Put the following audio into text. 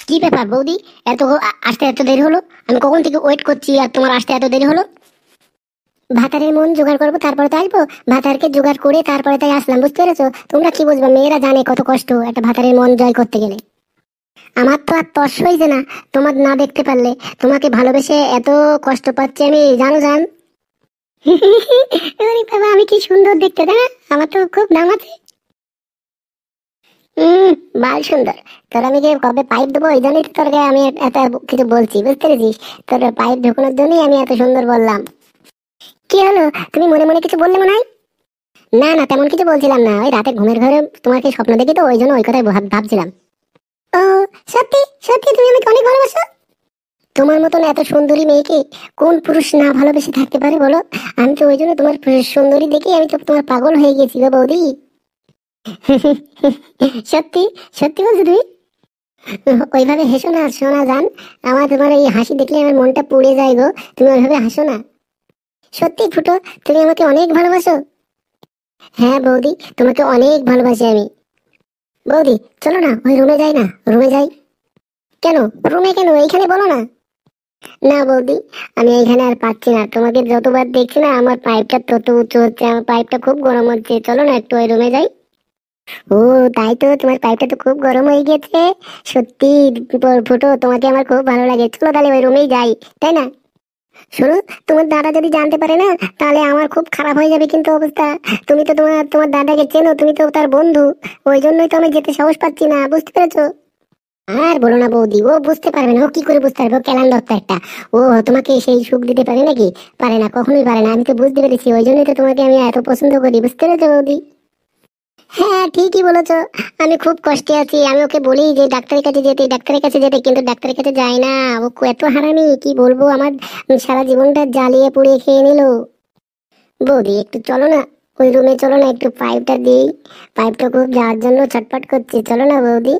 কি ব্যাপার বৌদি, আসতে এত দেরি হলো? আমি কখন থেকে ওয়েট করছি আর তোমার আসতে এত দেরি হলো? ভাতারের মন জোগাড় করবো তারপরে তো আসবো। ভাতারকে জোগাড় করে তারপরে তাই আসলাম, বুঝতে পেরেছো? তোমরা কি বুঝবা, মেয়েরা জানে কত কষ্ট একটা ভাতারের মন জয় করতে গেলে। আমার তো আর তর্স হয়েছে না তোমার না দেখতে পারলে। তোমাকে ভালোবেসে এত কষ্ট পাচ্ছি আমি, জানো জান। ওরে বাবা, আমি কি সুন্দর দেখতে, তাই না? আমার তো খুব নাম আছে। হম, বাল সুন্দর। তোর আমি যে কবে পাইপ দেবো ওই জন্যই তো তোরকে আমি এত কিছু বলছি, বুঝতে পেরেছিস? তোর পাইপ ঢোকানোর জন্যই আমি এত সুন্দর বললাম। কি হলো, তুমি মনে মনে কিছু বললে মনে হয়? না না, তেমন কিছু বলছিলাম না, ওই রাতে ঘুমের ঘরে তোমাকে স্বপ্ন দেখি তো ওই জন্য ওই কথাই ভাবছিলাম। ও, সত্যি সত্যি তুমি আমাকে অনেক ভালোবাসো? তোমার মতন এত সুন্দরী মেয়েকে কোন পুরুষ না ভালোবেসে থাকতে পারে বলো? আমি তো ওই জন্য তোমার সুন্দরী দেখে আমি তো তোমার পাগল হয়ে গেছি গো বৌদি। সত্যি সত্যি বলছো তুমি? ওইভাবে হেসো না শোনা যান। আমার তোমার এই হাসি দেখলে আমার মনটা পুড়ে যায় গো। তুমি ওইভাবে হাসো না। সত্যি ফুটো, তুমি আমাকে অনেক ভালোবাসো? হ্যাঁ বৌদি, তোমাকে অনেক ভালোবাসি আমি। বৌদি চলো না, ওই রুমে যাই না, রুমে যাই। কেন রুমে, কেন এইখানে বলো না। না বৌদি, আমি এইখানে আর পাচ্ছি না, তোমাকে যতবার দেখছি না আমার পাইপটা তত উঁচু হচ্ছে, আমার পাইপটা খুব গরম হচ্ছে, চলো না একটু ওই রুমে যাই। ও, তাই তো, তোমার পাইপটা তো খুব গরম হয়ে গেছে। সত্যি ফুটো, তোমাকে আমার খুব ভালো লাগে, চলো তাহলে ওই রুমেই যাই, তাই না? শোনো, তোমার দাদা যদি জানতে পারে না তাহলে আমার খুব খারাপ হয়ে যাবে কিন্তু অবস্থা। তুমি তো তোমার তোমার দাদাকে চেনো, তুমি তো তার বন্ধু। ওই জন্যই তো আমি যেতে সাহস পাচ্ছি না, বুঝতে পেরেছো? আর বলো না বৌদি, ও বুঝতে পারবে না, ও কি করে বুঝতে পারবে? ও কেলান দত্ত একটা। ও তোমাকে সেই সুখ দিতে পারে নাকি? পারে না, কখনোই পারে না, আমি তো বুঝতে পেরেছি, ওই জন্যই তো তোমাকে আমি এত পছন্দ করি, বুঝতে পেরেছো বৌদি? হ্যাঁ ঠিকই বলেছো। আমি খুব কষ্টে আছি, আমি ওকে বলি যে ডাক্তারের কাছে যেতে, ডাক্তারের কাছে যেতে, কিন্তু ডাক্তারের কাছে যায় না। ও এত হারামি, কি বলবো, আমার সারা জীবনটা জ্বালিয়ে পুড়িয়ে খেয়ে নিল। বৌদি একটু চলো না, ওই রুমে চলো না, একটু পাইপটা দিই। পাইপটা খুব যাওয়ার জন্য ছটফট করছে, চলো না বৌদি।